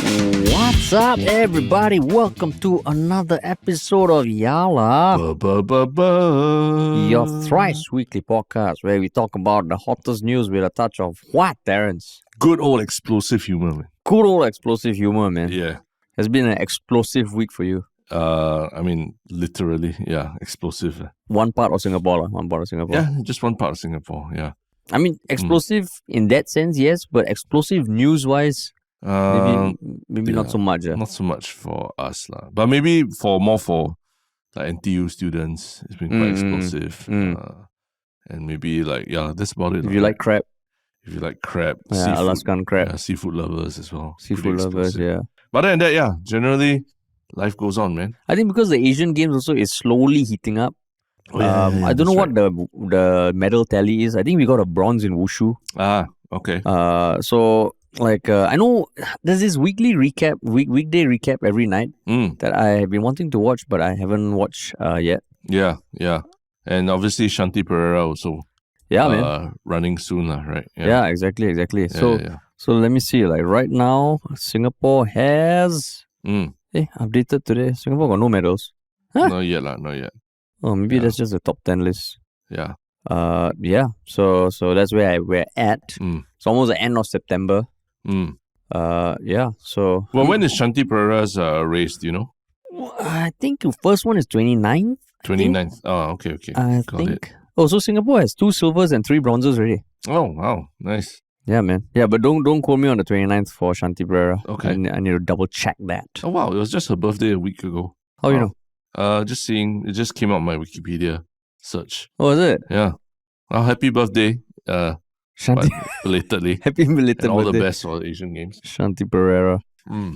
What's up, everybody? Welcome to another episode of Yala, your thrice weekly podcast where we talk about the hottest news with a touch of what, Terrence? Good old explosive humor, man. Good old explosive humor, man. Yeah. It's been an explosive week for you. I mean, literally, yeah, explosive. One part of Singapore. Yeah, just one part of Singapore, yeah. I mean, explosive in that sense, yes, but explosive news-wise, maybe not so much. Not so much for us, lah. But maybe for like NTU students, it's been quite explosive. And maybe that's about it. If you like crab. If you like crab, seafood, Alaskan crab. Yeah, seafood lovers as well. Seafood lovers, yeah. But other than that, yeah, generally, life goes on, man. I think because the Asian Games also is slowly heating up. I don't know what the medal tally is. I think we got a bronze in wushu. Ah, okay. I know there's this weekday recap every night that I have been wanting to watch, but I haven't watched yet. Yeah. And obviously Shanti Pereira also. Yeah, man. Running soon, right? Yeah, exactly. So let me see. Like right now, Singapore has updated today. Singapore got no medals. Huh? Not yet. Oh, maybe that's just the top 10 list. Yeah. So that's where we're at. It's almost the end of September. So. Well, when is Shanti Pereira's race? Do you know? I think the first one is 29th. 29th. Oh, okay. I think. Oh, so Singapore has 2 silvers and 3 bronzes already. Oh, wow. Nice. Yeah, man. Yeah, but don't quote me on the 29th for Shanti Pereira. Okay. I need to double check that. Oh, wow. It was just her birthday a week ago. How you know? Just seeing. It just came out on my Wikipedia search. Oh, is it? Yeah. Well, happy birthday. Shanti. Belatedly. Happy belated and all birthday. the best for the Asian Games. Shanti Pereira.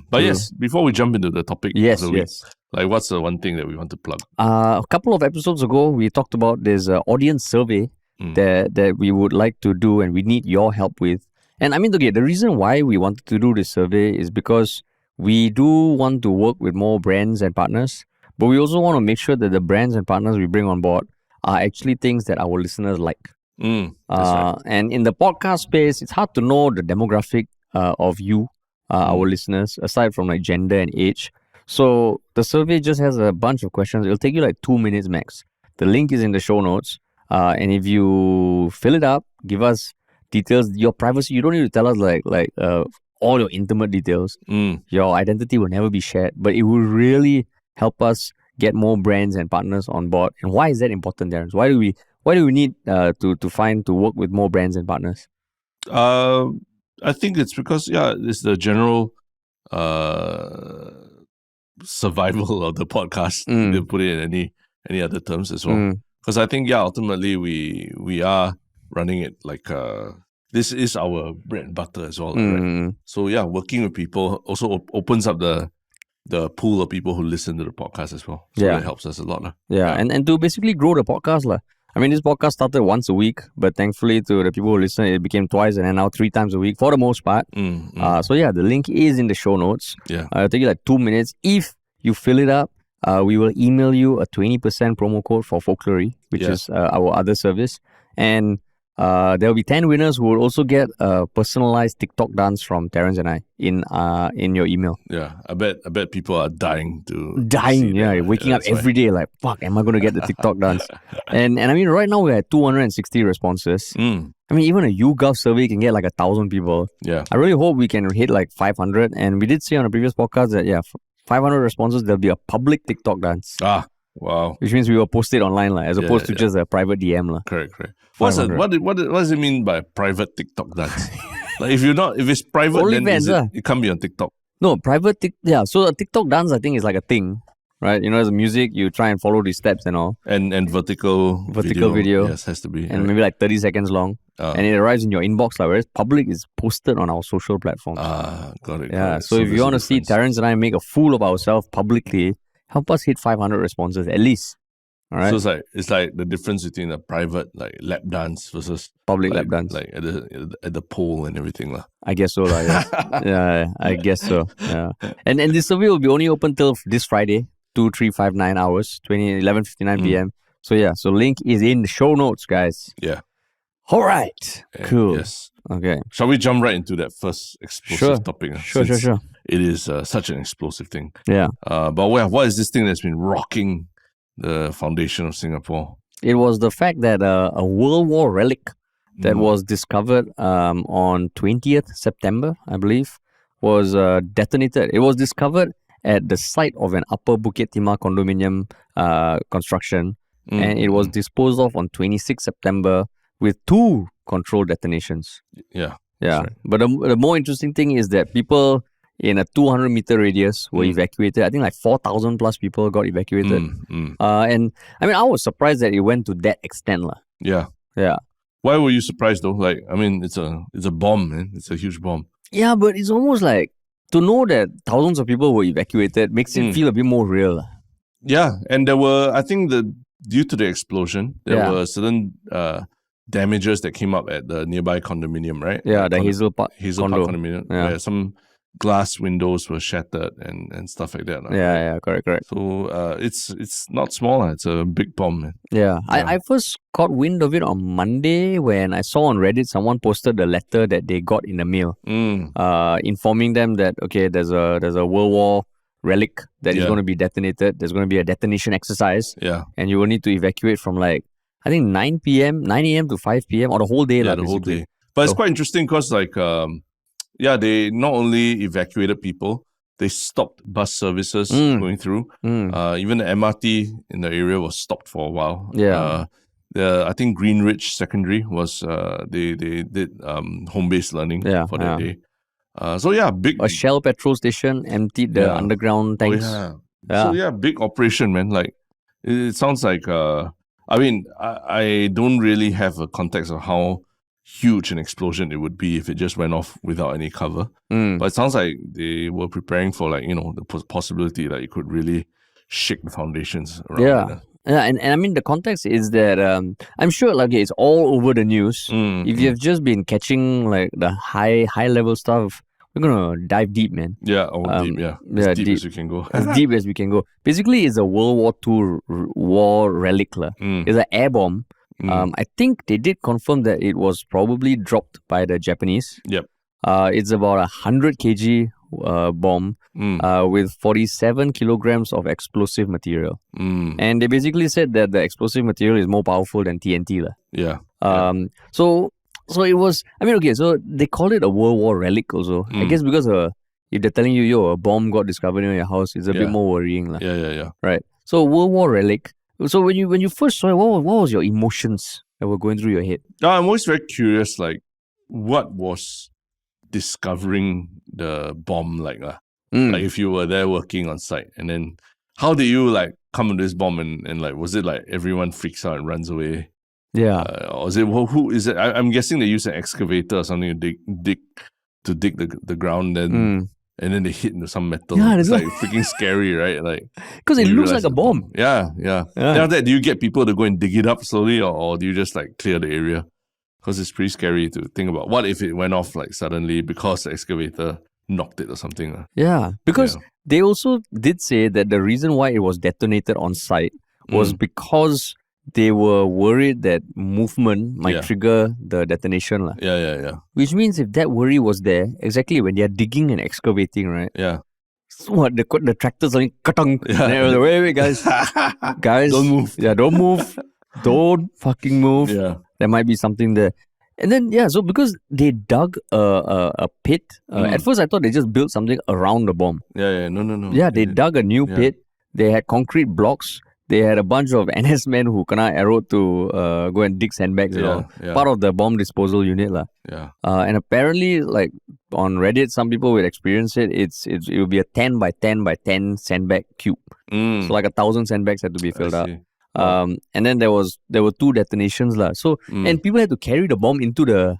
But yes, before we jump into the topic of the week, yes. Like, what's the one thing that we want to plug? A couple of episodes ago, we talked about this audience survey that we would like to do and we need your help with. And I mean, okay, the reason why we wanted to do this survey is because we do want to work with more brands and partners, but we also want to make sure that the brands and partners we bring on board are actually things that our listeners like. That's right. And in the podcast space, it's hard to know the demographic of you, our listeners, aside from like gender and age. So the survey just has a bunch of questions. It'll take you like 2 minutes max. The link is in the show notes. And if you fill it up, give us details, your privacy. You don't need to tell us like all your intimate details. Your identity will never be shared, but it will really help us get more brands and partners on board. And why is that important, Darren? Why do we need to work with more brands and partners? I think it's because it's the general survival of the podcast. To put it in any other terms as well. Because I think ultimately we are running it like this is our bread and butter as well, right? So working with people also opens up the pool of people who listen to the podcast as well. So that helps us a lot. And to basically grow the podcast. I mean, this podcast started once a week, but thankfully to the people who listen, it became twice and then now 3 times a week for the most part. The link is in the show notes. It'll take you like 2 minutes. If you fill it up, we will email you a 20% promo code for Folklory, which is our other service. And there will be 10 winners who will also get a personalized TikTok dance from Terrence and I in your email. Yeah, I bet people are dying to waking up every day like, fuck, am I going to get the TikTok dance? And I mean, right now we're at 260 responses. I mean, even a YouGov survey can get like 1,000 people. Yeah. I really hope we can hit like 500. And we did say on a previous podcast that 500 responses, there'll be a public TikTok dance. Wow. Which means we will post it online as opposed to just a private DM. Correct. What does it mean by private TikTok dance? Like if it's private, only then fans, it can't be on TikTok. No, private so a TikTok dance I think is like a thing. Right? You know, as a music, you try and follow these steps and all. And vertical video. Yes, has to be. And maybe like 30 seconds long. And it arrives in your inbox, whereas public is posted on our social platforms. Got it. Yeah, so if you want to see Terrence and I make a fool of ourselves publicly, help us hit 500 responses at least. All right. So it's like the difference between a private like lap dance versus public lap dance, like at the pole and everything lah. I guess so lah. Yeah, I guess so. Yeah, and this survey will be only open till this Friday, 2359 hours, 11:59 p.m. So link is in the show notes, guys. Yeah. All right. Cool. Yes. Okay. Shall we jump right into that first explosive topic? Sure. it is such an explosive thing. Yeah. But what is this thing that's been rocking the foundation of Singapore? It was the fact that a World War relic that was discovered on 20th September, I believe, was detonated. It was discovered at the site of an Upper Bukit Timah condominium construction, and it was disposed of on 26th September with 2 controlled detonations. Yeah. Yeah. Right. But the more interesting thing is that people in a 200-meter radius were evacuated. I think like 4,000 plus people got evacuated. And I mean, I was surprised that it went to that extent. Yeah. Yeah. Why were you surprised though? Like, I mean, it's a bomb, man. It's a huge bomb. Yeah, but it's almost like to know that thousands of people were evacuated makes it feel a bit more real. Yeah, and there were, I think, due to the explosion, there were certain damages that came up at the nearby condominium, right? Yeah, the Hazel Park condominium, where some glass windows were shattered and stuff like that. Yeah, correct. So it's not small, it's a big bomb, man. Yeah. I first caught wind of it on Monday when I saw on Reddit someone posted a letter that they got in the mail, informing them that there's a World War relic that is going to be detonated. There's going to be a detonation exercise. Yeah, and you will need to evacuate from like I think 9 a.m. to 5 p.m. or the whole day. Yeah, the whole day. But it's quite interesting because like they not only evacuated people, they stopped bus services going through. Even the MRT in the area was stopped for a while. Yeah. I think Greenridge Secondary was they did home-based learning for that day. Big. A Shell petrol station emptied the underground tanks. So big operation, man. Like it sounds like I mean, I don't really have a context of how huge an explosion it would be if it just went off without any cover. But it sounds like they were preparing for the possibility that it could really shake the foundations around. Yeah, and I mean the context is that I'm sure like it's all over the news. If you've just been catching like the high level stuff, we're gonna dive deep, man. Yeah, deep. Yeah, as deep as we can go. As deep as we can go. Basically, it's a World War II war relic. It's an air bomb. I think they did confirm that it was probably dropped by the Japanese. Yep. It's about 100 kg bomb with 47 kilograms of explosive material. And they basically said that the explosive material is more powerful than TNT. Yeah. So it was, I mean, so they call it a World War relic also. I guess because if they're telling you, a bomb got discovered in your house, it's a bit more worrying. Yeah. Right. So World War relic. So when you first saw it, what was your emotions that were going through your head? I'm always very curious, like, what was discovering the bomb like? Like, if you were there working on site, and then how did you, like, come to this bomb and like, was it like everyone freaks out and runs away? Yeah. Or is it, who is it? I'm guessing they use an excavator or something to dig the ground and then they hit into some metal. Yeah, it's like freaking scary, right? Like, because it looks like a bomb. Yeah. Then after that, do you get people to go and dig it up slowly, or do you just like clear the area? Because it's pretty scary to think about. What if it went off like suddenly because the excavator knocked it or something? Yeah, because they also did say that the reason why it was detonated on site was because they were worried that movement might trigger the detonation. Yeah. Which means if that worry was there, exactly when they're digging and excavating, right? Yeah. So what, the tractors are like, wait, guys. Guys. Don't move. Yeah, don't move. Don't fucking move. Yeah. There might be something there. And then, so because they dug a pit, at first I thought they just built something around the bomb. Yeah, no. Yeah, they dug a new pit. They had concrete blocks. They had a bunch of NS men who kena arrowed to go and dig sandbags and all. Yeah. Part of the bomb disposal unit. Yeah. And apparently, like on Reddit, some people will experience it. It will be a 10 by 10 by 10 sandbag cube. So like 1,000 sandbags had to be filled up. And then there were 2 detonations. So and people had to carry the bomb into the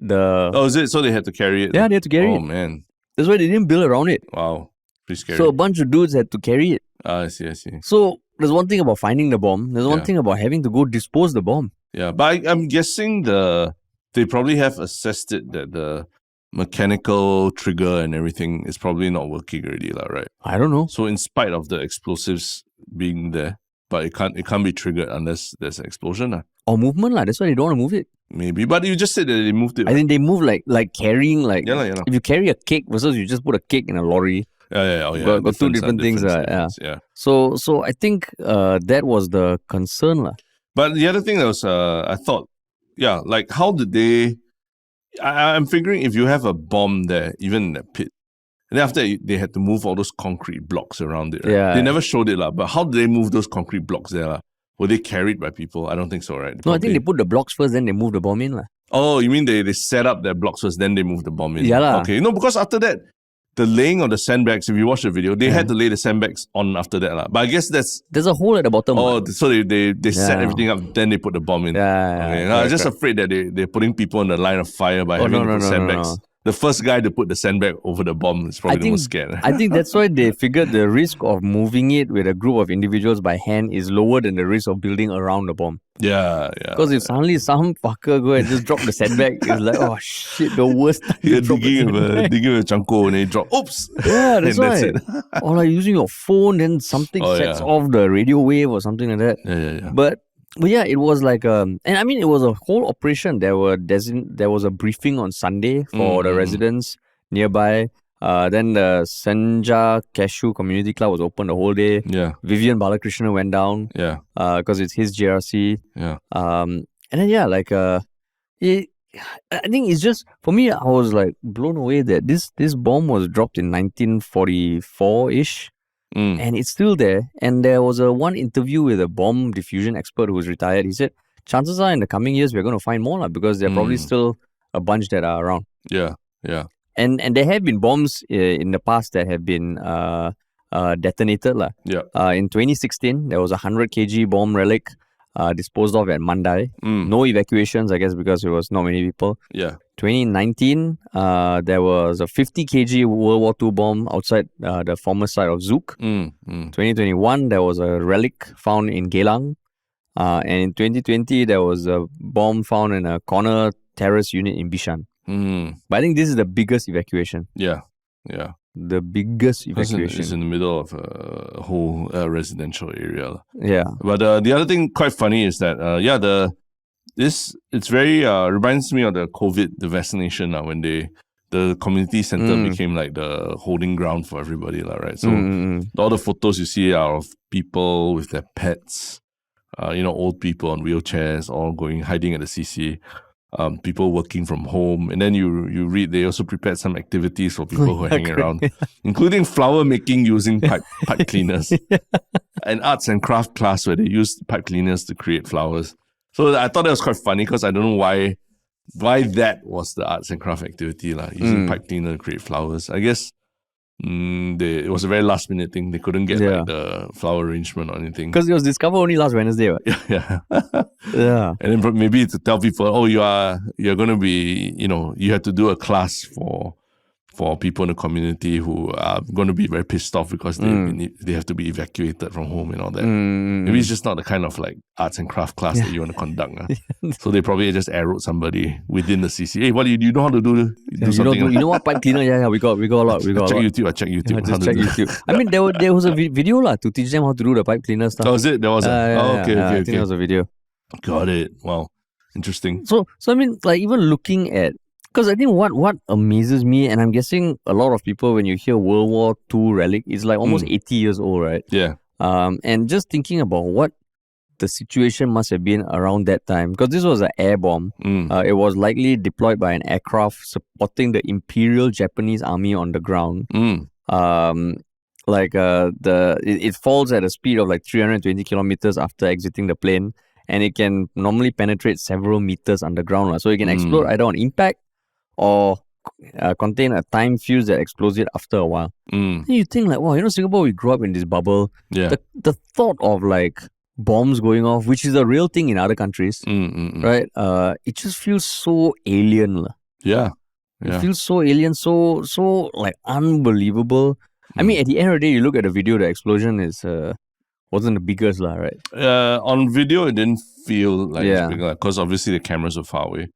Oh, is it? So they had to carry it? Yeah, they had to carry it. Oh, man. That's why they didn't build around it. Wow. Pretty scary. So a bunch of dudes had to carry it. I see. So there's one thing about finding the bomb. There's one thing about having to go dispose the bomb. Yeah, but I'm guessing they probably have assessed it that the mechanical trigger and everything is probably not working already, right? I don't know. So in spite of the explosives being there, but it can't be triggered unless there's an explosion. Or movement. That's why they don't want to move it. Maybe. But you just said that they moved it. I think they move like carrying, like, Yeah. if you carry a cake versus you just put a cake in a lorry. Yeah. Got two different things. Yeah. So I think that was the concern. But the other thing that was, I thought, like how did they... I'm figuring if you have a bomb there, even in that pit, and then after they had to move all those concrete blocks around it. Right? Yeah. They never showed it, but how did they move those concrete blocks there? Were they carried by people? I don't think so, right? No, I think they put the blocks first, then they move the bomb in. Oh, you mean they set up their blocks first, then they move the bomb in? Yeah. Okay. No, because after that, the laying of the sandbags, if you watch the video, they had to lay the sandbags on after that. But I guess there's a hole at the bottom. Oh, so they set everything up, then they put the bomb in. I was just afraid that they're putting people in the line of fire by having to put sandbags. No. The first guy to put the sandbag over the bomb is probably the most scared. I think that's why they figured the risk of moving it with a group of individuals by hand is lower than the risk of building around the bomb. Yeah. Because if suddenly some fucker go and just drop the sandbag, it's like, oh shit, the worst time. You're digging with a chanko and they drop, oops. Yeah, that's why. Or like using your phone, then something sets off the radio wave or something like that. Yeah. But yeah, it was like and I mean, it was a whole operation. There was a briefing on Sunday for the residents nearby. Then the Senja Cashew Community Club was open the whole day. Yeah. Vivian Balakrishnan went down. Yeah. Because it's his JRC. Yeah. And then I think it's just, for me, I was like blown away that this bomb was dropped in 1944-ish. And it's still there. And there was one interview with a bomb diffusion expert who was retired. He said, chances are in the coming years we're going to find more because there are probably still a bunch that are around. Yeah. And there have been bombs in the past that have been detonated. In 2016, there was a 100 kg bomb relic disposed of at Mandai. No evacuations, I guess, because there was not many people. Yeah. 2019, there was a 50 kg World War II bomb outside the former site of Zook. 2021, there was a relic found in Geylang. And in 2020, there was a bomb found in a corner terrace unit in Bishan. But I think this is the biggest evacuation. Yeah. The biggest evacuation. It's in the middle of a whole residential area. Yeah. But the other thing quite funny is that, it's very, reminds me of the COVID, the vaccination when the community center became like the holding ground for everybody, right? So all the photos you see are of people with their pets, old people on wheelchairs, all hiding at the CC. People working from home, and then you read they also prepared some activities for people who are hanging around, including flower making using pipe cleaners, an arts and craft class where they used pipe cleaners to create flowers. So I thought that was quite funny because I don't know why that was the arts and craft activity using pipe cleaner to create flowers. I guess it was a very last minute thing. They couldn't get the flower arrangement or anything because it was discovered only last Wednesday. Right? Yeah. And then maybe to tell people, you're going to be, you have to do a class for people in the community who are going to be very pissed off because they have to be evacuated from home and all that. Maybe it's just not the kind of like arts and craft class that you want to conduct. So they probably just arrowed somebody within the CC. Hey, what do you know how to do something? You know what, pipe cleaner? Yeah, we got a lot. I check YouTube. Just check YouTube. I mean, there was a video to teach them how to do the pipe cleaner stuff. Oh, was it? There was okay. I think there was a video. Got it. Wow. Interesting. So I mean, like even looking at, because I think what amazes me, and I'm guessing a lot of people when you hear World War II relic, it's like almost 80 years old, right? Yeah. And just thinking about what the situation must have been around that time, because this was an air bomb. It was likely deployed by an aircraft supporting the Imperial Japanese Army on the ground. It falls at a speed of like 320 kilometers after exiting the plane, and it can normally penetrate several meters underground. So it can explode either on impact or contain a time fuse that explodes it after a while. Then you think like, wow, Singapore, we grew up in this bubble. Yeah. The thought of like bombs going off, which is a real thing in other countries, right? It just feels so alien. Yeah. It feels so alien, so like unbelievable. I mean, at the end of the day, you look at the video, the explosion wasn't the biggest, right? On video, it didn't feel like it's big, because obviously the cameras were far away.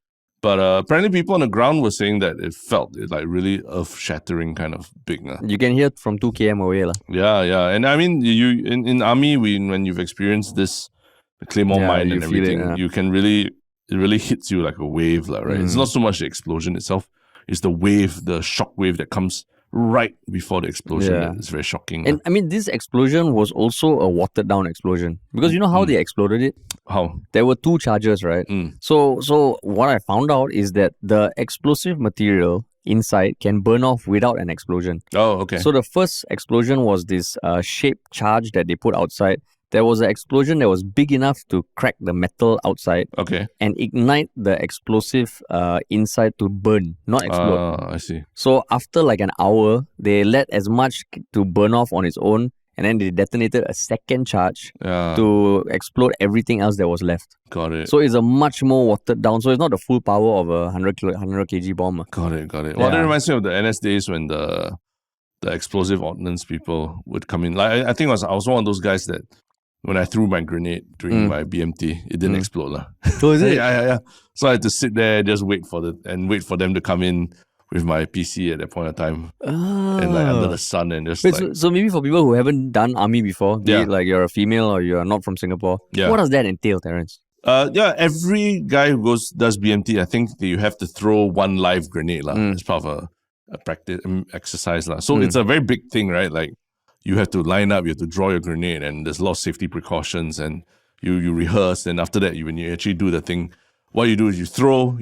But apparently people on the ground were saying that it felt like really earth-shattering kind of big. You can hear from 2 km away. Yeah. And I mean, you in army, when you've experienced this, the Claymore mine and everything, you can really, it really hits you like a wave, right? It's not so much the explosion itself, it's the wave, the shock wave that comes right before the explosion. It's very shocking. And I mean, this explosion was also a watered down explosion, because you know how they exploded it? How? There were 2 charges, right? So what I found out is that the explosive material inside can burn off without an explosion. Oh, okay. So the first explosion was this shaped charge that they put outside. There was an explosion that was big enough to crack the metal outside, and ignite the explosive inside to burn, not explode. I see. So after like an hour, they let as much to burn off on its own, and then they detonated a second charge to explode everything else that was left. Got it. So it's a much more watered down. So it's not the full power of a 100 kg bomb. Got it. Well, that reminds me of the NS days when the explosive ordnance people would come in. Like I think I was one of those guys that when I threw my grenade during my BMT, it didn't explode. Oh, is it? Yeah. So I had to sit there, just wait for them to come in with my PC at that point of time, and like under the sun, and just so maybe for people who haven't done army before, be it like you're a female or you're not from Singapore, what does that entail, Terence? Every guy who does BMT, I think that you have to throw one live grenade as part of a practice exercise So it's a very big thing, right? Like you have to line up, you have to draw your grenade, and there's a lot of safety precautions, and you rehearse, and after that, when you actually do the thing, what you do is you throw,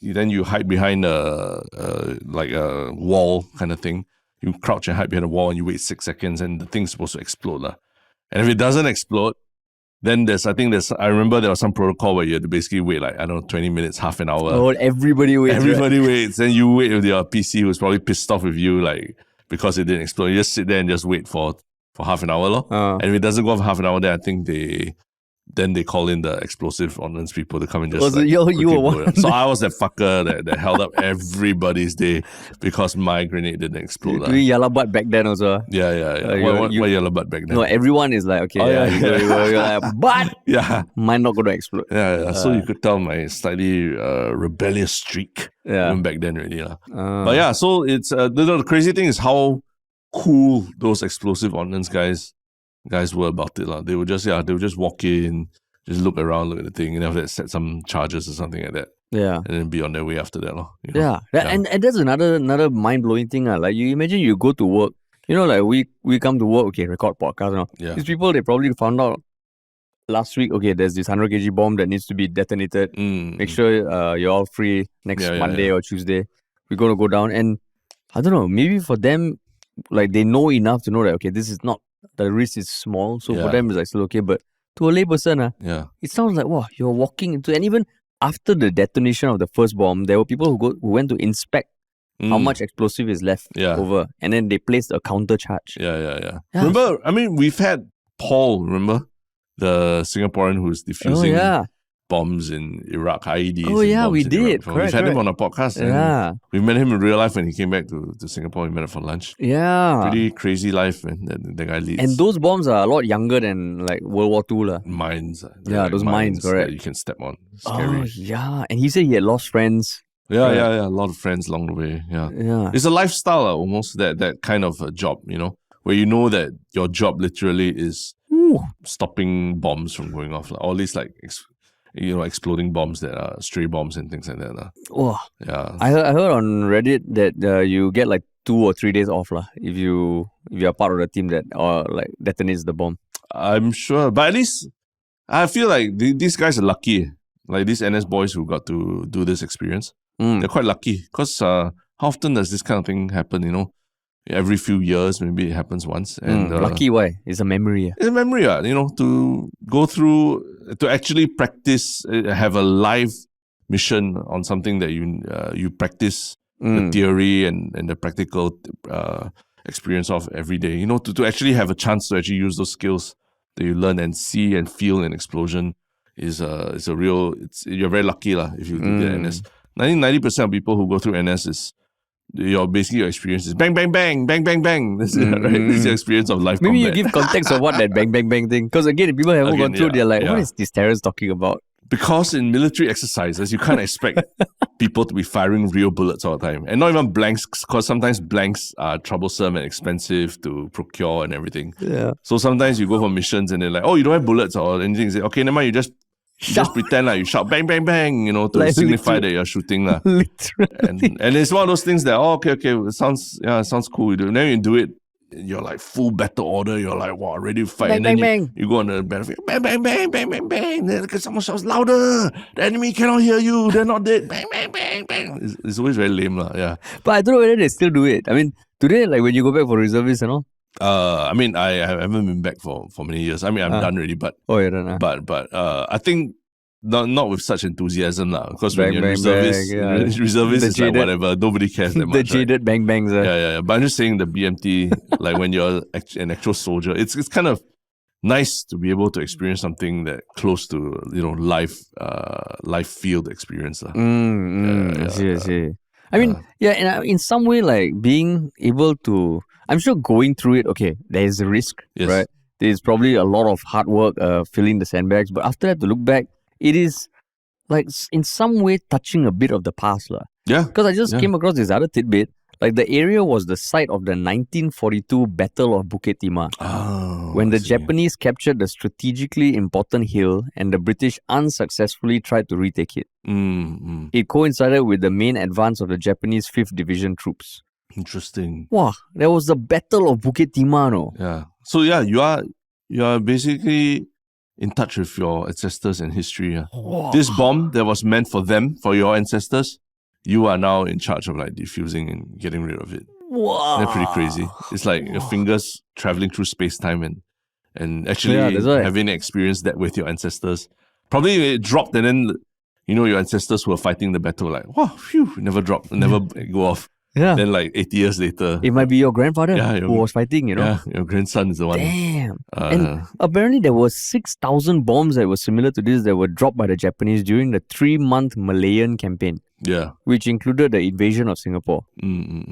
then you hide behind like a wall kind of thing. You crouch and hide behind a wall, and you wait 6 seconds, and the thing's supposed to explode. And if it doesn't explode, then I remember there was some protocol where you had to basically wait like, I don't know, 20 minutes, half an hour. Oh, everybody waits. Everybody waits. Then you wait with your PC who's probably pissed off with you, like, because it didn't explode. You just sit there and just wait for half an hour. And if it doesn't go off half an hour, then I think they call in the explosive ordnance people to come and just you were one. So I was that fucker that held up everybody's day because my grenade didn't explode. You yellow butt back then also. Yeah. What yellow butt back then? No, everyone is like, okay, you're like, but mine not going to explode. Yeah. So you could tell my slightly rebellious streak even back then already. But yeah, so it's the crazy thing is how cool those explosive ordnance guys were about it. They would just walk in, just look around, look at the thing, and after that set some charges or something like that. Yeah. And then be on their way after that. And that's another mind-blowing thing. Like you imagine you go to work, like we come to work, okay, record podcast. These people, they probably found out last week, okay, there's this 100 kg bomb that needs to be detonated. Make sure you're all free next Monday or Tuesday. We're going to go down. And I don't know, maybe for them, like they know enough to know that, okay, this is not, the risk is small, so for them it's like still okay. But to a layperson, it sounds like, wow, you're walking into, and even after the detonation of the first bomb, there were people who went to inspect how much explosive is left over, and then they placed a counter charge. Yeah. Remember, I mean, we've had Paul, remember? The Singaporean who's defusing bombs in Iraq, IEDs. Oh yeah, we did. Correct, we've had him on a podcast. And we met him in real life when he came back to Singapore. We met him for lunch. Yeah. Pretty crazy life, man, that guy leads. And those bombs are a lot younger than like World War II. Mines. Yeah, those mines, correct. That you can step on. Scary. Oh yeah. And he said he had lost friends. Yeah. A lot of friends along the way. Yeah. It's a lifestyle almost, that kind of a job, where you know that your job literally is stopping bombs from going off. Or at least like exploding bombs that are stray bombs and things like that. Oh, yeah. I heard on Reddit that you get like 2 or 3 days off if you're part of the team that like detonates the bomb. I'm sure, but at least I feel like these guys are lucky. Like these NS boys who got to do this experience, they're quite lucky. Because how often does this kind of thing happen? Every few years, maybe it happens once. And lucky why? It's a memory. It's a memory, to go through, to actually practice, have a live mission on something that you practice the theory and the practical experience of every day. To actually have a chance to actually use those skills that you learn and see and feel in explosion is a real. You're very lucky if you do the NS. I think 90% of people who go through NS is. Your experience is bang, bang, bang, bang, bang, bang. This is your experience of life. Maybe combat. you give context of what that bang, bang, bang thing. Because again, if people haven't gone through, they're like, what is this Terence talking about? because in military exercises, you can't expect people to be firing real bullets all the time. And not even blanks, because sometimes blanks are troublesome and expensive to procure and everything. Yeah. So sometimes you go for missions and they're like, oh, you don't have bullets or anything. You say, okay, never mind, you just pretend like you shout bang, bang, bang, to Like signify that you're shooting. Literally. And it's one of those things that, okay, it sounds cool. You do. And then you do it, you're like full battle order. You're like, wow, ready to fight. Bang, and then bang, you go on the battlefield, bang, bang, bang, bang, bang, bang. Then someone shouts louder. The enemy cannot hear you. They're not dead. Bang, bang, bang, bang. It's always very lame, yeah. But I don't know whether they still do it. I mean, today, like when you go back for reservists and all. I mean, I haven't been back for many years. I mean, I'm done already, but you're done. But I think. Not with such enthusiasm because bang, when you're bang, reservist, bang, reservist is like whatever, nobody cares that much. The jaded bang bangs. Yeah. But I'm just saying the BMT, like when you're an actual soldier, it's kind of nice to be able to experience something that close to life field experience. I see. I mean, and in some way, like being able to, I'm sure going through it, okay, there is a risk, right? There's probably a lot of hard work filling the sandbags, but after that, to look back, it is like in some way touching a bit of the past. Yeah. Because I just came across this other tidbit. Like the area was the site of the 1942 Battle of Bukit Timah. When the Japanese captured the strategically important hill and the British unsuccessfully tried to retake it. It coincided with the main advance of the Japanese 5th Division troops. Interesting. Wow, there was the Battle of Bukit Timah, no? Yeah. So you are basically in touch with your ancestors and history. This bomb that was meant for them, for your ancestors, you are now in charge of like defusing and getting rid of it. Wow. They're pretty crazy. It's like your fingers traveling through space-time and actually having experienced that with your ancestors. Probably it dropped and then, your ancestors who were fighting the battle like, wow, phew, never drop, never go off. Yeah. Then like 80 years later. It might be your grandfather who was fighting, Yeah, your grandson is the one. Damn. And apparently there were 6,000 bombs that were similar to this that were dropped by the Japanese during the 3-month Malayan campaign. Yeah. Which included the invasion of Singapore.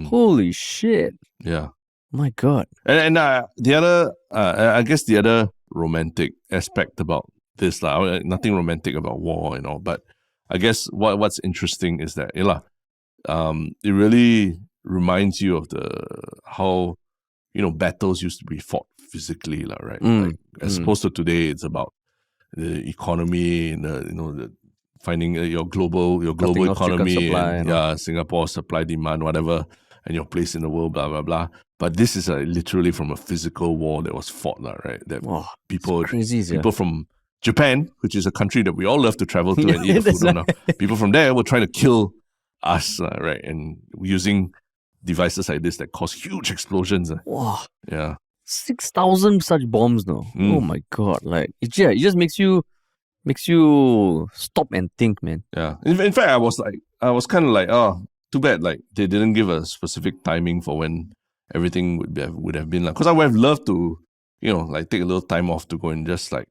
Holy shit. Yeah. My God. And the other, I guess the other romantic aspect about this, nothing romantic about war and all, but I guess what's interesting is that, it really reminds you of how battles used to be fought physically, right? Like, as opposed to today, it's about the economy and the finding your global economy, Singapore supply demand, whatever, and your place in the world, blah blah blah. But this is literally from a physical war that was fought, right? That people from Japan, which is a country that we all love to travel to and eat the food now, people from there were trying to kill us, right? And using devices like this that cause huge explosions. Wow. Yeah. 6,000 such bombs, no? Oh my God. Like, it just makes you stop and think, man. Yeah. In fact, I was kind of like, oh, too bad. Like, they didn't give a specific timing for when everything would have been like. Because I would have loved to, like take a little time off to go and just like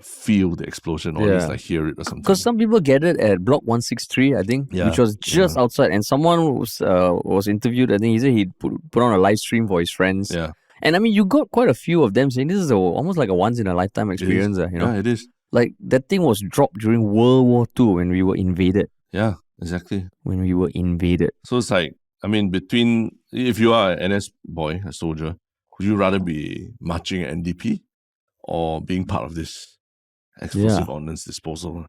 feel the explosion or at least like hear it or something. Because some people gathered at Block 163, I think, which was just outside. And someone was interviewed. I think he said he put on a live stream for his friends. Yeah. And I mean, you got quite a few of them saying this is almost like a once-in-a-lifetime experience. Yeah, it is. Like, that thing was dropped during World War II when we were invaded. Yeah, exactly. When we were invaded. So it's like, I mean, if you are an NS boy, a soldier, would you rather be marching at NDP or being part of this explosive ordnance disposal?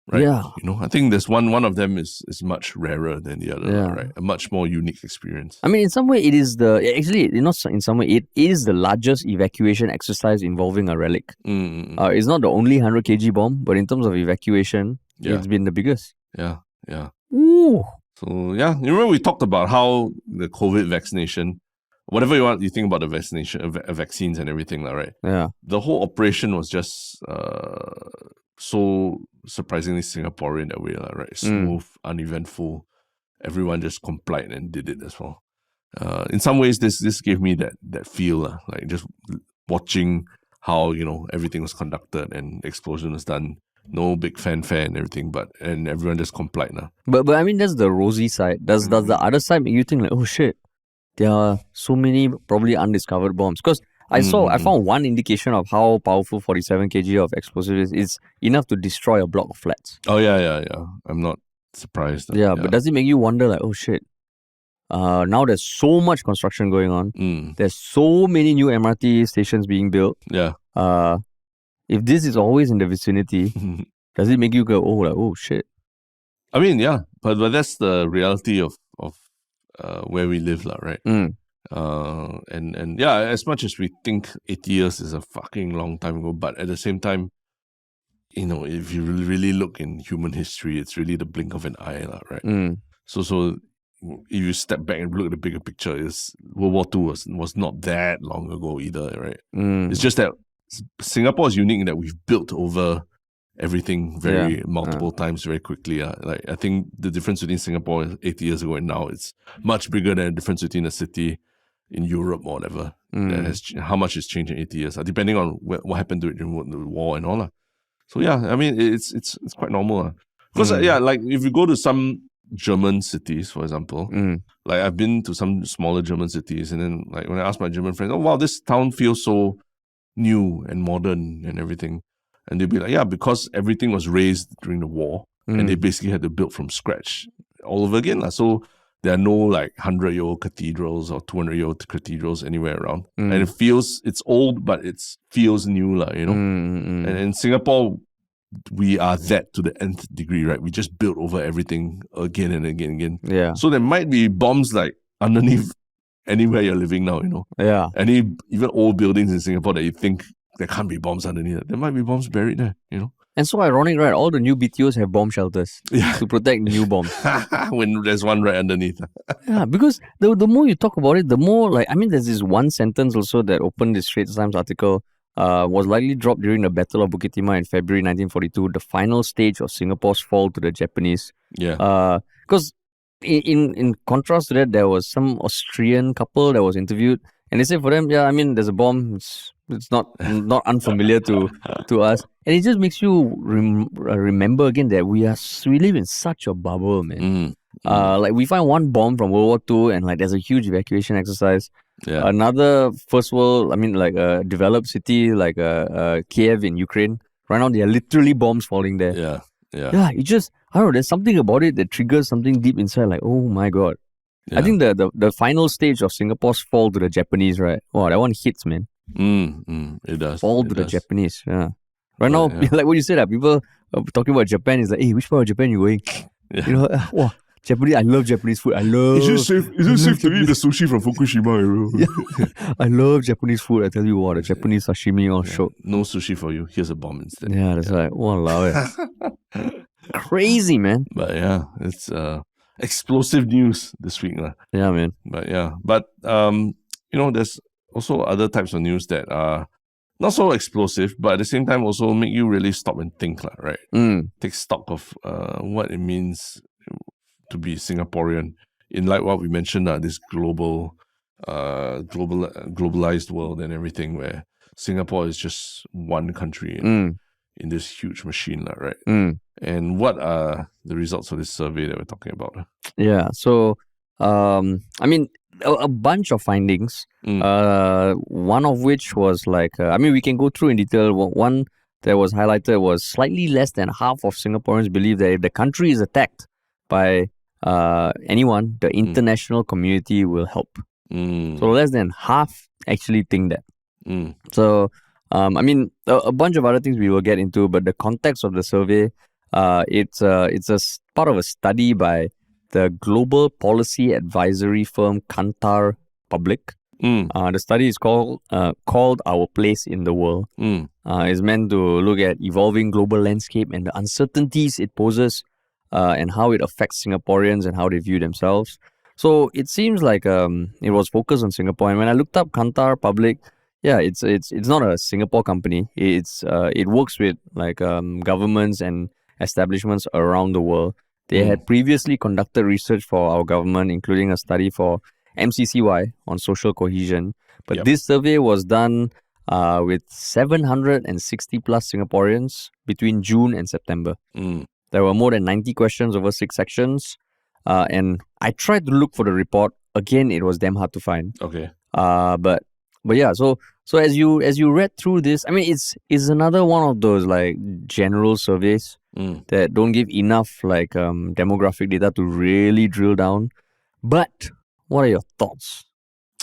Right? Yeah. I think there's one of them is much rarer than the other, right? A much more unique experience. I mean, in some way, it is in some way, it is the largest evacuation exercise involving a relic. It's not the only 100 kg bomb, but in terms of evacuation, it's been the biggest. Yeah. Ooh. So, you remember we talked about how the COVID vaccination, whatever you think about the vaccination, vaccines and everything, right? Yeah. The whole operation was just so surprisingly Singaporean that way, right? Smooth, uneventful. Everyone just complied and did it as well. In some ways, this gave me that feel, like just watching how everything was conducted and the explosion was done. No big fanfare and everything, and everyone just complied now. But I mean, that's the rosy side. Does the other side make you think like, oh shit, there are so many probably undiscovered bombs? Because I found one indication of how powerful 47 kg of explosive is. It's enough to destroy a block of flats. Oh, yeah. I'm not surprised. Yeah, but does it make you wonder, like, oh shit, now there's so much construction going on. There's so many new MRT stations being built. Yeah. If this is always in the vicinity, does it make you go, oh shit? I mean, yeah, but that's the reality of where we live, right? And yeah, as much as we think 80 years is a fucking long time ago, but at the same time, if you really look in human history, it's really the blink of an eye, right? So if you step back and look at the bigger picture, World War II was not that long ago either, right? It's just that Singapore is unique in that we've built over everything multiple times very quickly. Like I think the difference between Singapore 80 years ago and now, it's much bigger than the difference between a city in Europe or whatever. How much has changed in 80 years, depending on what happened to it during the war and all. So yeah, I mean it's quite normal. Because like if you go to some German cities, for example, like I've been to some smaller German cities, and then like when I ask my German friends, oh wow, this town feels so new and modern and everything. And they'd be like, yeah, because everything was raised during the war and they basically had to build from scratch all over again. So there are no like 100-year-old cathedrals or 200-year-old cathedrals anywhere around. And it's old, but it feels new, And in Singapore, we are that to the nth degree, right? We just build over everything again and again and again. Yeah. So there might be bombs like underneath anywhere you're living now, Yeah. Even old buildings in Singapore that you think there can't be bombs underneath it. There might be bombs buried there, And so ironic, right? All the new BTOs have bomb shelters to protect new bombs. When there's one right underneath. Yeah, because the more you talk about it, the more there's this one sentence also that opened this Straits Times article, was likely dropped during the Battle of Bukit Timah in February 1942, the final stage of Singapore's fall to the Japanese. Yeah. Because in contrast to that, there was some Austrian couple that was interviewed, and they said for them, there's a bomb. It's not unfamiliar to us, and it just makes you remember again that we live in such a bubble, man. Like we find one bomb from World War II, and like there's a huge evacuation exercise. Yeah. Another first world, like a developed city like Kiev in Ukraine. Right now, there are literally bombs falling there. Yeah. It just, I don't know. There's something about it that triggers something deep inside. Like, oh my god. Yeah. I think the final stage of Singapore's fall to the Japanese, right? Wow, that one hits, man. It does. Fall to the Japanese, yeah. Right now, like what you said, people talking about Japan is like, hey, which part of Japan you going? Yeah. Wow, Japanese. I love Japanese food. Is it safe to eat the sushi from Fukushima? Yeah. I love Japanese food. I tell you what, the Japanese sashimi all show. No sushi for you. Here's a bomb instead. Yeah, that's right. Walao. Crazy, man. But yeah, it's explosive news this week. Yeah, man. But there's also other types of news that are not so explosive, but at the same time also make you really stop and think, right? Take stock of what it means to be Singaporean in like what we mentioned, this globalized world and everything, where Singapore is just one country in this huge machine, right? And what are the results of this survey that we're talking about? Yeah, so a bunch of findings. One of which was like, we can go through in detail. One that was highlighted was slightly less than half of Singaporeans believe that if the country is attacked by anyone, the international community will help. So less than half actually think that. So, a bunch of other things we will get into, but the context of the survey, it's a part of a study by the global policy advisory firm Kantar Public. The study is called Our Place in the World. It's meant to look at evolving global landscape and the uncertainties it poses, and how it affects Singaporeans and how they view themselves. So it seems like it was focused on Singapore. And when I looked up Kantar Public, it's not a Singapore company. It works with like governments and establishments around the world. They had previously conducted research for our government, including a study for MCCY on social cohesion. But this survey was done with 760 plus Singaporeans between June and September. There were more than 90 questions over 6 sections. And I tried to look for the report. Again, it was damn hard to find. Okay. But But yeah, so as you read through this, I mean, it's another one of those like general surveys that don't give enough like demographic data to really drill down. But what are your thoughts?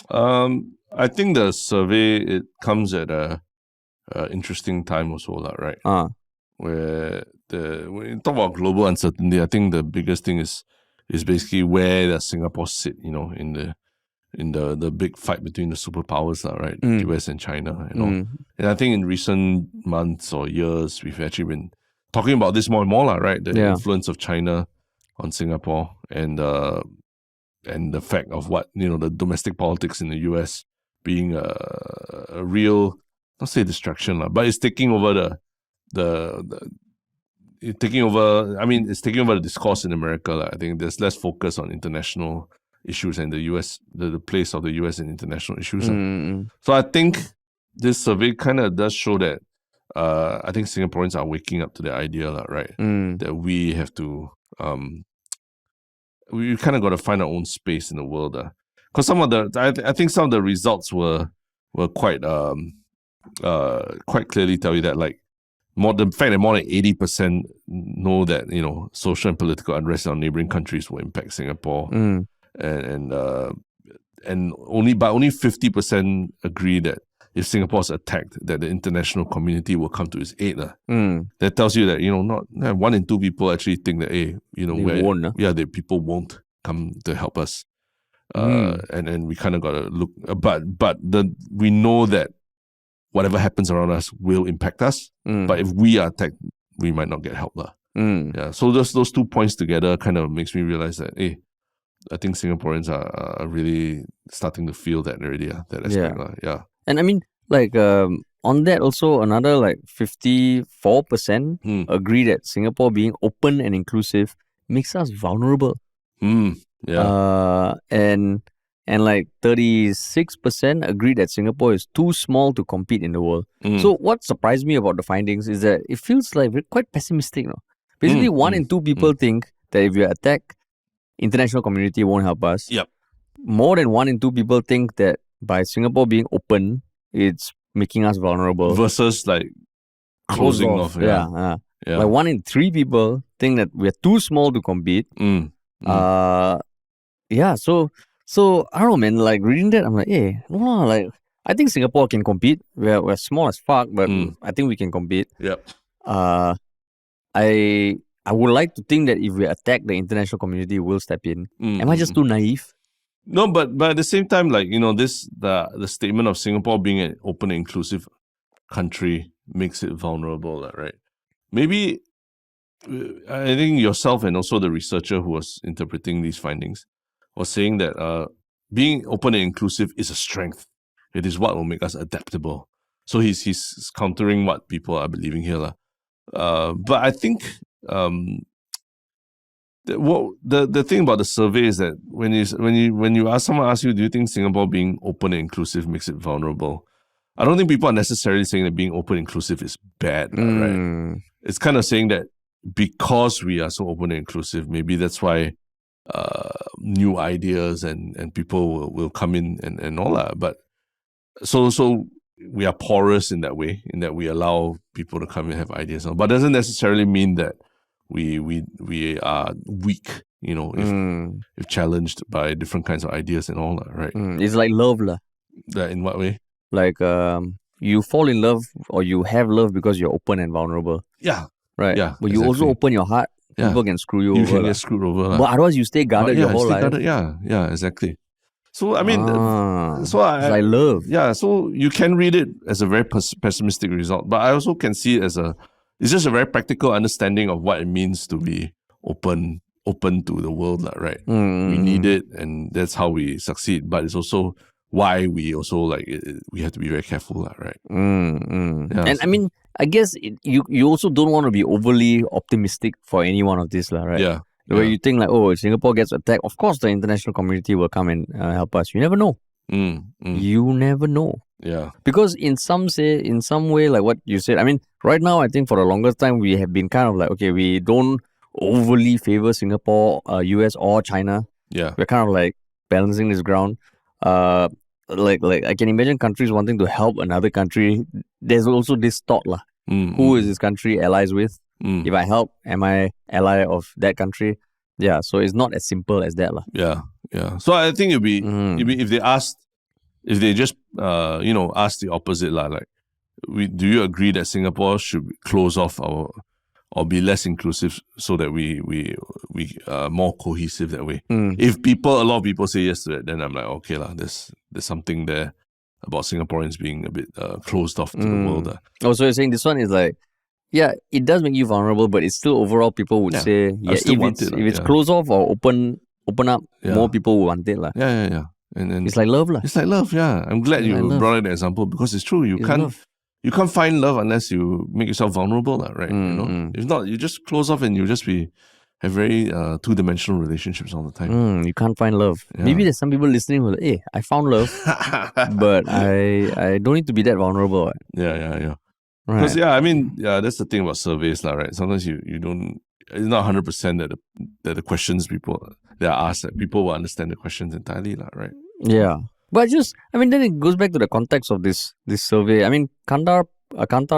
I think the survey, it comes at a interesting time also, right? Where when you talk about global uncertainty, I think the biggest thing is basically where does Singapore sit, in the big fight between the superpowers, right? US and China, And I think in recent months or years, we've actually been talking about this more and more, right? The influence of China on Singapore and the fact of what, the domestic politics in the US being a real, not say distraction, but it's taking over it's taking over the discourse in America. I think there's less focus on international issues and the US, the place of the US in international issues. So I think this survey kind of does show that I think Singaporeans are waking up to the idea, right? That we have to, we kind of got to find our own space in the world. Because I think some of the results were quite clearly tell you that, like, the fact that more than 80% know that, social and political unrest in our neighboring countries will impact Singapore. And only 50% agree that if Singapore is attacked, that the international community will come to its aid. That tells you that, not 1 in 2 people actually think that, hey, people won't come to help us. And we kind of got to look, but we know that whatever happens around us will impact us. But if we are attacked, we might not get help. Yeah. So those 2 points together kind of makes me realize that, hey, I think Singaporeans are really starting to feel that already. That aspect. Yeah. And I mean, like, on that also, another like 54% agree that Singapore being open and inclusive makes us vulnerable. Yeah. And like 36% agree that Singapore is too small to compete in the world. So what surprised me about the findings is that it feels like we're quite pessimistic. Basically, 1 in 2 people think that if we are attacked, international community won't help us. Yep. More than 1 in 2 people think that by Singapore being open, it's making us vulnerable. Versus like closing off. Yeah. Like 1 in 3 people think that we're too small to compete. Yeah. So I don't know, man. Like reading that, I'm like, hey, no, like I think Singapore can compete. We're small as fuck, but I think we can compete. Yep. I would like to think that if we attack, the international community will step in. Am I just too naive? No, but at the same time, like, the statement of Singapore being an open and inclusive country makes it vulnerable, right? Maybe I think yourself and also the researcher who was interpreting these findings was saying that being open and inclusive is a strength. It is what will make us adaptable. So he's countering what people are believing here. But I think the thing about the survey is that when someone asks you, do you think Singapore being open and inclusive makes it vulnerable? I don't think people are necessarily saying that being open and inclusive is bad, right? It's kind of saying that because we are so open and inclusive, maybe that's why new ideas and people will come in and all that. But so we are porous in that way, in that we allow people to come and have ideas. But it doesn't necessarily mean that we are weak, if challenged by different kinds of ideas and all that, right? It's like love. In what way? Like you fall in love or you have love because you're open and vulnerable. Yeah. Right. Yeah. But you also open your heart. Yeah. People can screw you over. You can get screwed over. But otherwise you stay guarded your whole life. Yeah, exactly. So, I mean, it's like love. Yeah, so you can read it as a very pessimistic result, but I also can see it as it's just a very practical understanding of what it means to be open to the world, right? We need it, and that's how we succeed. But it's also why we also we have to be very careful, right? Yeah, and I mean, I guess you also don't want to be overly optimistic for any one of this, right? Yeah. Where you think if Singapore gets attacked, of course the international community will come and help us. You never know. You never know. Yeah. Because in some way, like what you said, I mean, right now I think for the longest time we have been kind of like, okay, we don't overly favor Singapore, US or China. Yeah. We're kind of like balancing this ground. like I can imagine countries wanting to help another country. There's also this thought lah. Who is this country allies with? If I help, am I ally of that country? Yeah, so it's not as simple as that lah. Yeah. So I think it'd be if they just ask the opposite lah. Like, do you agree that Singapore should close off or be less inclusive so that we more cohesive that way? If a lot of people say yes to that, then I'm like, okay lah, there's something there about Singaporeans being a bit closed off to the world. Oh, so you're saying this one is like, yeah, it does make you vulnerable, but it's still overall people would say, yeah, if it's closed off or open up, more people will want it lah. Yeah. And it's like love lah. It's like love, yeah. I'm glad you brought in the example because it's true. You can't find love unless you make yourself vulnerable, right? If not, you just close off and you just have very two-dimensional relationships all the time. You can't find love. Yeah. Maybe there's some people listening who are like, hey, I found love, but I don't need to be that vulnerable. Right? Yeah. Because that's the thing about surveys, right? Sometimes you don't. It's not 100% that the questions that are asked, that people will understand the questions entirely, right? Yeah. But then it goes back to the context of this survey. I mean, Kantar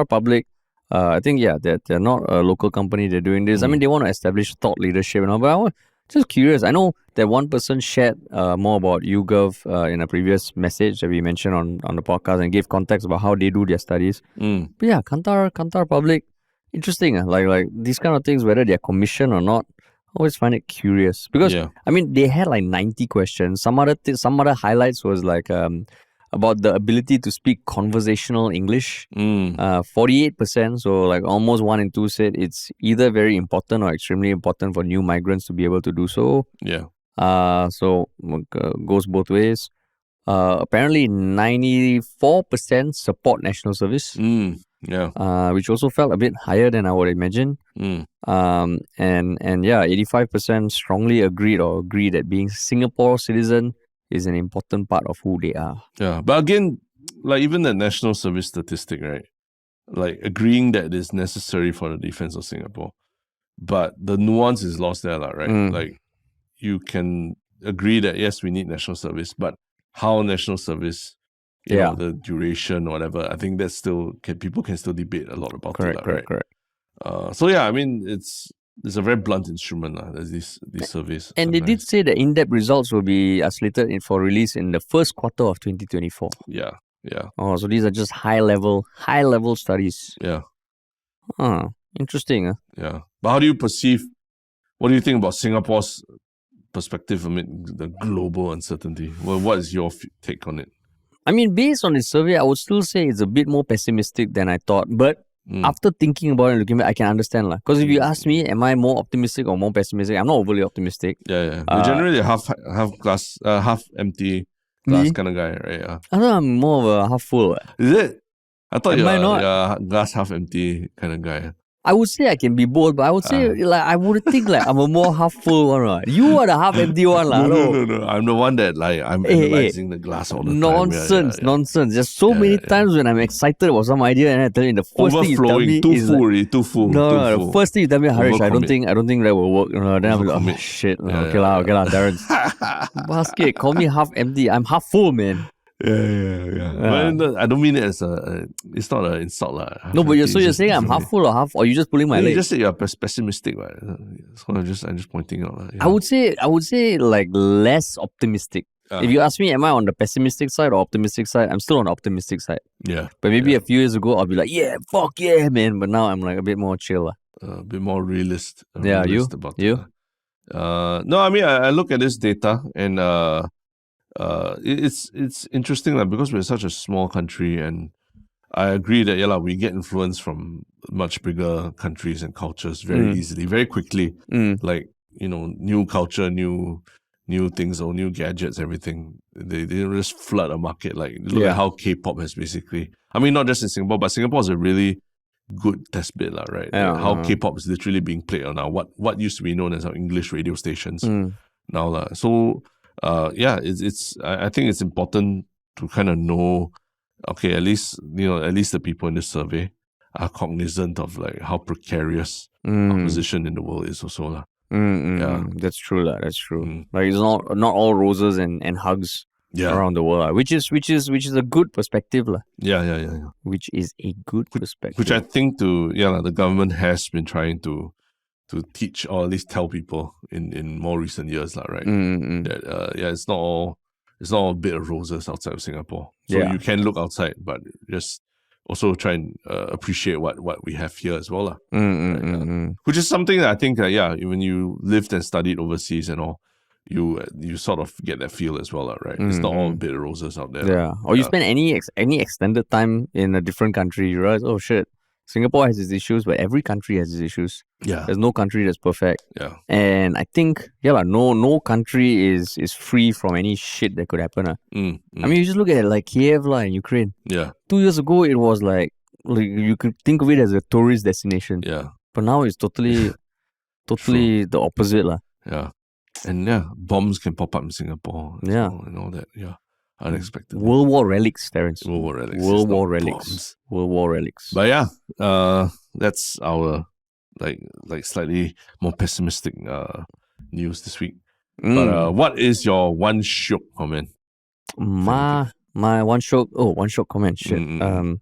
Public, I think, they're not a local company, they're doing this. I mean, they want to establish thought leadership and all, but I was just curious. I know that one person shared more about YouGov in a previous message that we mentioned on the podcast and gave context about how they do their studies. But yeah, Kantar Public, interesting. Like these kind of things, whether they're commissioned or not, I always find it curious because I mean they had like 90 questions. Some other highlights was like about the ability to speak conversational English. 48%, so like almost 1 in 2 said it's either very important or extremely important for new migrants to be able to do so. Yeah. So goes both ways. Apparently 94% support national service. Which also felt a bit higher than I would imagine. And 85% strongly agreed that being Singapore citizen is an important part of who they are. Yeah, but again, like even the national service statistic, right? Like agreeing that it is necessary for the defense of Singapore, but the nuance is lost there, right? Like you can agree that yes, we need national service, but how national service? You know, the duration, whatever. I think that's still people can still debate a lot about it. Correct. So yeah, I mean, it's a very blunt instrument. There's these surveys, and they did say the in-depth results will be slated for release in the first quarter of 2024. Yeah. Oh, so these are just high level studies. Yeah. Interesting. Yeah, but how do you perceive? What do you think about Singapore's perspective amid the global uncertainty? Well, what is your take on it? I mean, based on this survey, I would still say it's a bit more pessimistic than I thought. But after thinking about it and looking back, I can understand. Because if you ask me, am I more optimistic or more pessimistic? I'm not overly optimistic. Yeah. You're generally a half glass, half empty glass kind of guy, right? Yeah. I thought I'm more of a half full. Is it? I thought you're a glass half empty kind of guy. I would say I can be both, but I would say I would think like I'm a more half full one. Right? You are the half empty one. No. I'm the one that I'm analyzing the glass all the time. Nonsense. There's so many times when I'm excited about some idea and I tell you the first thing you tell me is too full. The first thing you tell me, Harish, I don't think that will work. Then I'm like, oh shit. Okay lah, Terrence. Basket, call me half empty. I'm half full, man. Yeah. But I don't mean it as it's not an insult lah. No, but you're saying I'm half full or half, or you just pulling my leg? You just said you're pessimistic, right? So I'm just pointing out. I would say like less optimistic. If you ask me, am I on the pessimistic side or optimistic side? I'm still on the optimistic side. Yeah. But maybe a few years ago, I'll be like, yeah, fuck yeah, man. But now I'm like a bit more chill. A bit more realist. You? About you? No, I mean, I look at this data and it's interesting because we're such a small country, and I agree that we get influence from much bigger countries and cultures very easily, very quickly. Like new culture, new things or new gadgets, everything. They just flood a market. Like look at how K-pop has basically. I mean, not just in Singapore, but Singapore is a really good test bed, right? Yeah, how K-pop is literally being played on now. What used to be known as our English radio stations now, so. I think it's important to kind of know, okay, at least the people in this survey are cognizant of like how precarious our position in the world is also. That's true. That's true. Like it's not all roses and hugs. around the world, which is a good perspective, Yeah. Which is a good perspective. Which I think the government has been trying to teach or at least tell people in more recent years, right? That it's not all a bit of roses outside of Singapore. So you can look outside, but just also try and appreciate what we have here as well, which is something that I think when you lived and studied overseas and all, you sort of get that feel as well, right? It's not all a bit of roses out there. Yeah. Or you spend any extended time in a different country, you realize, oh shit, Singapore has its issues, but every country has its issues. Yeah. There's no country that's perfect. Yeah. And I think, no country is free from any shit that could happen. I mean, you just look at it like Kiev in Ukraine. Yeah. 2 years ago, it was like you could think of it as a tourist destination. Yeah. But now it's totally the opposite. Yeah. And bombs can pop up in Singapore. Yeah. And all that. Yeah. Unexpected. World War relics, Terence. World War relics. World War relics. Bombs. World War relics. But that's our like slightly more pessimistic news this week. But what is your one Shiok comment? My one Shiok comment. Shit. I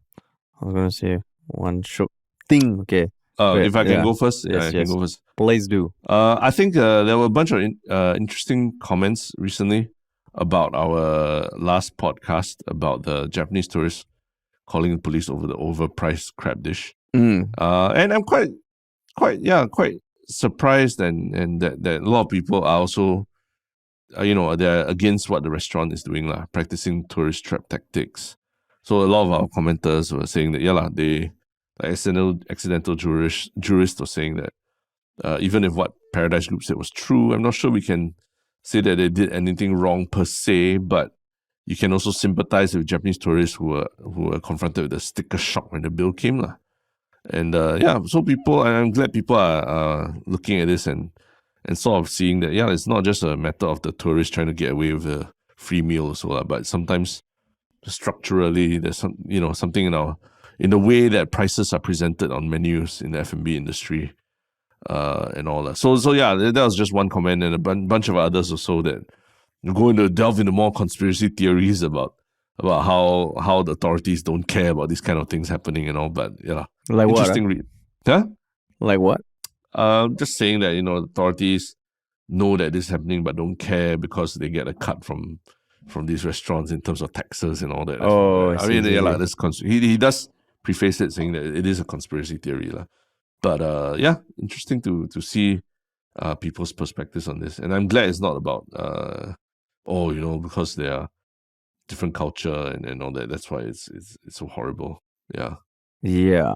was gonna say one Shiok thing. Okay. If I can go first, yes. can go first. Please do. I think there were a bunch of interesting comments recently about our last podcast about the Japanese tourists calling the police over the overpriced crab dish. And I'm quite surprised and that a lot of people are also they're against what the restaurant is doing, practicing tourist trap tactics. So a lot of our commenters were saying that they accidental jurists were saying that even if what Paradise Group said was true, I'm not sure we can say that they did anything wrong per se, but you can also sympathize with Japanese tourists who were confronted with the sticker shock when the bill came. And so I'm glad people are looking at this and sort of seeing that, it's not just a matter of the tourists trying to get away with a free meal or so, but sometimes structurally there's something in the way that prices are presented on menus in the F&B industry and all that. So that was just one comment, and a bunch of others also that delve into more conspiracy theories about how the authorities don't care about these kind of things happening and all. But like interesting what? read. Huh? Like what? Just saying that the authorities know that this is happening but don't care because they get a cut from these restaurants in terms of taxes and all that. Oh, I mean, that's he does preface it saying that it is a conspiracy theory, But interesting to see people's perspectives on this, and I'm glad it's not about because they are different culture and all that. That's why it's so horrible. Yeah. Yeah.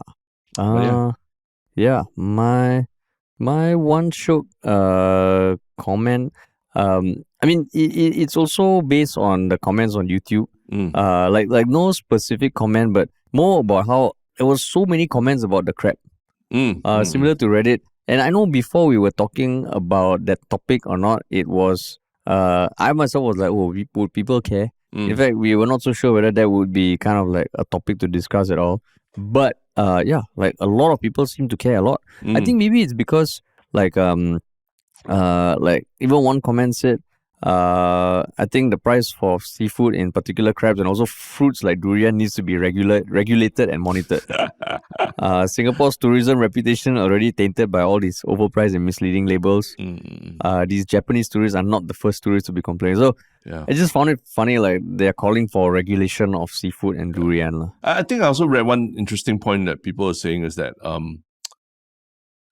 My one Shiok comment. I mean, it's also based on the comments on YouTube. Like no specific comment, but more about how there was so many comments about the crab. Similar to Reddit. And I know before we were talking about that topic or not, it was I myself was like, would people care? In fact, we were not so sure whether that would be kind of like a topic to discuss at all. But like a lot of people seem to care a lot. I think maybe it's because like even one comment said, I think the price for seafood, in particular crabs and also fruits like durian, needs to be regulated and monitored. Singapore's tourism reputation already tainted by all these overpriced and misleading labels. These Japanese tourists are not the first tourists to be complaining. So I just found it funny, like they're calling for regulation of seafood and durian. I think I also read one interesting point that people are saying is that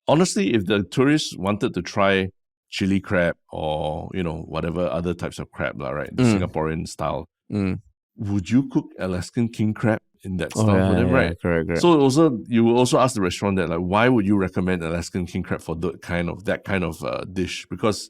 honestly, if the tourists wanted to try chili crab or whatever other types of crab, right, the Singaporean style, would you cook Alaskan king crab in that style for them, right? Correct. So you will also ask the restaurant that, like, why would you recommend Alaskan king crab for that kind of dish? Because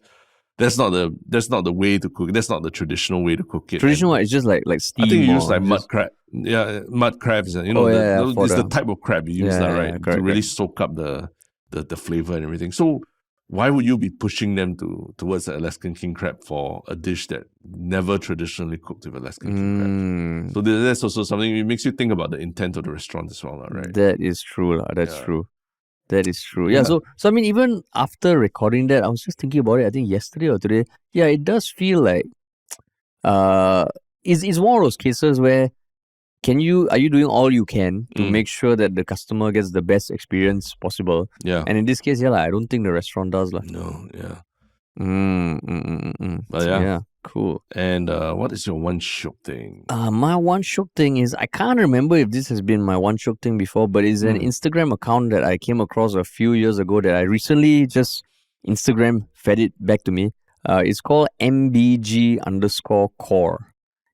that's not the way to cook. That's not the traditional way to cook it. Traditional, it's just like steam. I think you use like mud crab. Yeah, mud crabs. It's the type of crab you use, right, to really soak up the flavor and everything. So why would you be pushing them towards the Alaskan king crab for a dish that never traditionally cooked with Alaskan king crab? So that's also something. It makes you think about the intent of the restaurant as well, right? That is true. That's true. That is true. Yeah. So I mean, even after recording that, I was just thinking about it. I think yesterday or today. Yeah, it does feel like, it's one of those cases where are you doing all you can to make sure that the customer gets the best experience possible? Yeah. And in this case, I don't think the restaurant does. No, yeah. But yeah, cool. And what is your one Shiok thing? My one Shiok thing is, I can't remember if this has been my one Shiok thing before, but it's an Instagram account that I came across a few years ago that I recently just Instagram fed it back to me. It's called MBG_core.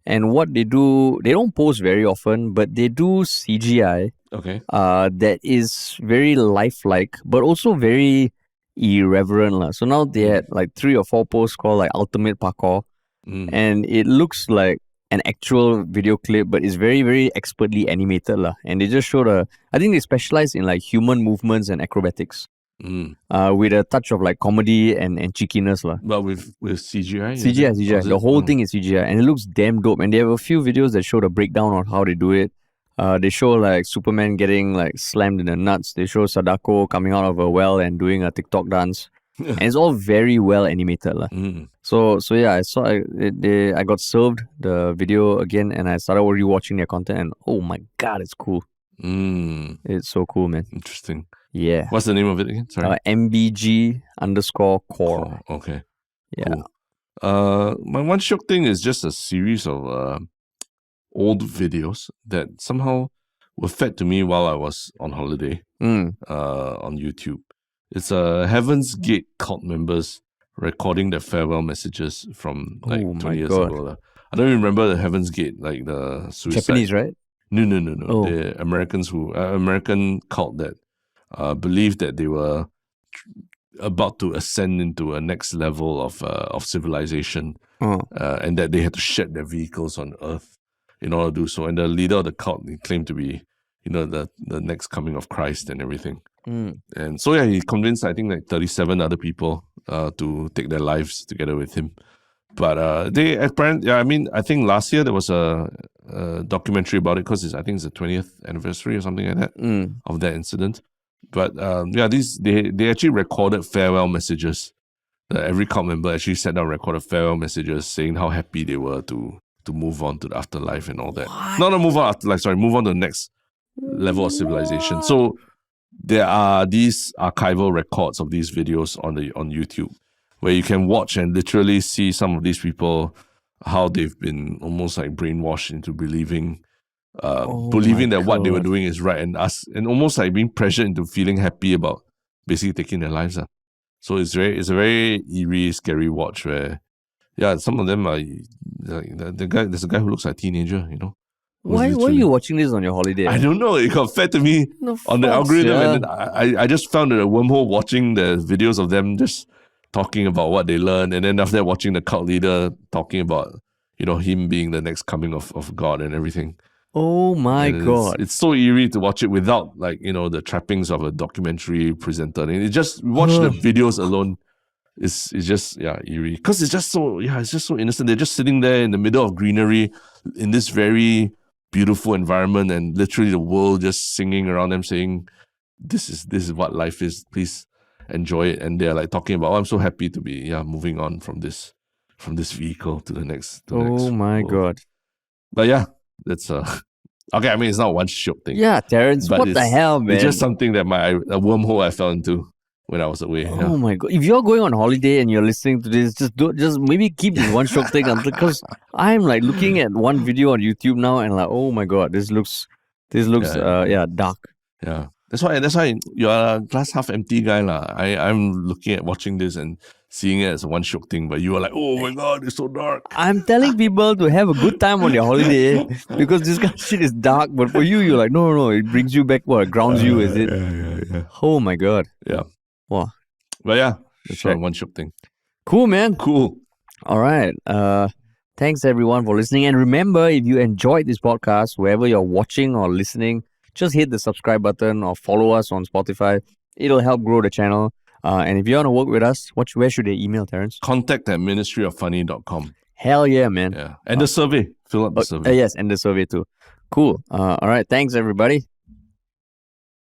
And what they do, they don't post very often, but they do CGI. Okay. That is very lifelike, but also very irreverent. So now they had like 3 or 4 posts called like Ultimate Parkour. And it looks like an actual video clip, but it's very, very expertly animated. And they just showed I think they specialize in like human movements and acrobatics. With a touch of like comedy and cheekiness. But with CGI? CGI. The whole thing is CGI. And it looks damn dope. And they have a few videos that show the breakdown on how they do it. They show like Superman getting like slammed in the nuts. They show Sadako coming out of a well and doing a TikTok dance. And it's all very well animated. So yeah, I saw I got served the video again and I started rewatching their content and oh my god, it's cool. It's so cool, man. Interesting. Yeah. What's the name of it again? Sorry. MBG_core. Okay. Yeah. Cool. My one Shiok thing is just a series of old videos that somehow were fed to me while I was on holiday on YouTube. It's Heaven's Gate cult members recording their farewell messages from like 20 years ago. I don't even remember the Heaven's Gate, like the suicide. Japanese, right? No. The Americans American cult that believed that they were about to ascend into a next level of civilization, and that they had to shed their vehicles on Earth in order to do so. And the leader of the cult claimed to be, the next coming of Christ and everything. And so he convinced I think like 37 other people to take their lives together with him. But they apparently, I think last year there was a documentary about it because I think it's the 20th anniversary or something like that of that incident. But they actually recorded farewell messages. Every cult member actually sat down and recorded farewell messages saying how happy they were to move on to the afterlife and all that. Not move on afterlife, move on to the next level of civilization. So there are these archival records of these videos on YouTube where you can watch and literally see some of these people, how they've been almost like brainwashed into believing that what they were doing is right, and almost like being pressured into feeling happy about basically taking their lives. So it's a very eerie, scary watch where some of them are there's a guy who looks like a teenager, Why are you watching this on your holiday? I don't know. It got fed to me on the algorithm, and then I just found a wormhole watching the videos of them just talking about what they learned, and then after that watching the cult leader talking about him being the next coming of God and everything. Oh my god! It's so eerie to watch it without the trappings of a documentary presenter. And it just watch the videos alone. It's just eerie because it's just so innocent. They're just sitting there in the middle of greenery in this very beautiful environment, and literally the world just singing around them, saying, "This is what life is. Please enjoy it." And they're like talking about, "Oh, I'm so happy to be moving on from this vehicle to the next." Oh my god! But that's okay. I mean, it's not one Shiok thing. Yeah, Terrence, what the hell, man? It's just something that a wormhole I fell into when I was away. Oh my god! If you're going on holiday and you're listening to this, just maybe keep this one Shiok thing until, because I'm like looking at one video on YouTube now and like, oh my god, this looks dark. Yeah, that's why you're a glass half empty guy lah. I'm looking at watching this and seeing it as a one Shiok thing, but you are like, oh my god, it's so dark. I'm telling people to have a good time on their holiday because this kind of shit is dark, but for you, you're like, no, it brings you back, it grounds you, is it? Yeah. Oh my god. Yeah. Wow. But that's a one Shiok thing. Cool, man. Cool. All right. Thanks everyone for listening. And remember, if you enjoyed this podcast, wherever you're watching or listening, just hit the subscribe button or follow us on Spotify. It'll help grow the channel. And if you want to work with us, where should they email, Terrence? contact@ministryoffunny.com. Hell yeah, man. Yeah. And the survey. Fill out the survey. Yes, and the survey too. Cool. All right. Thanks, everybody.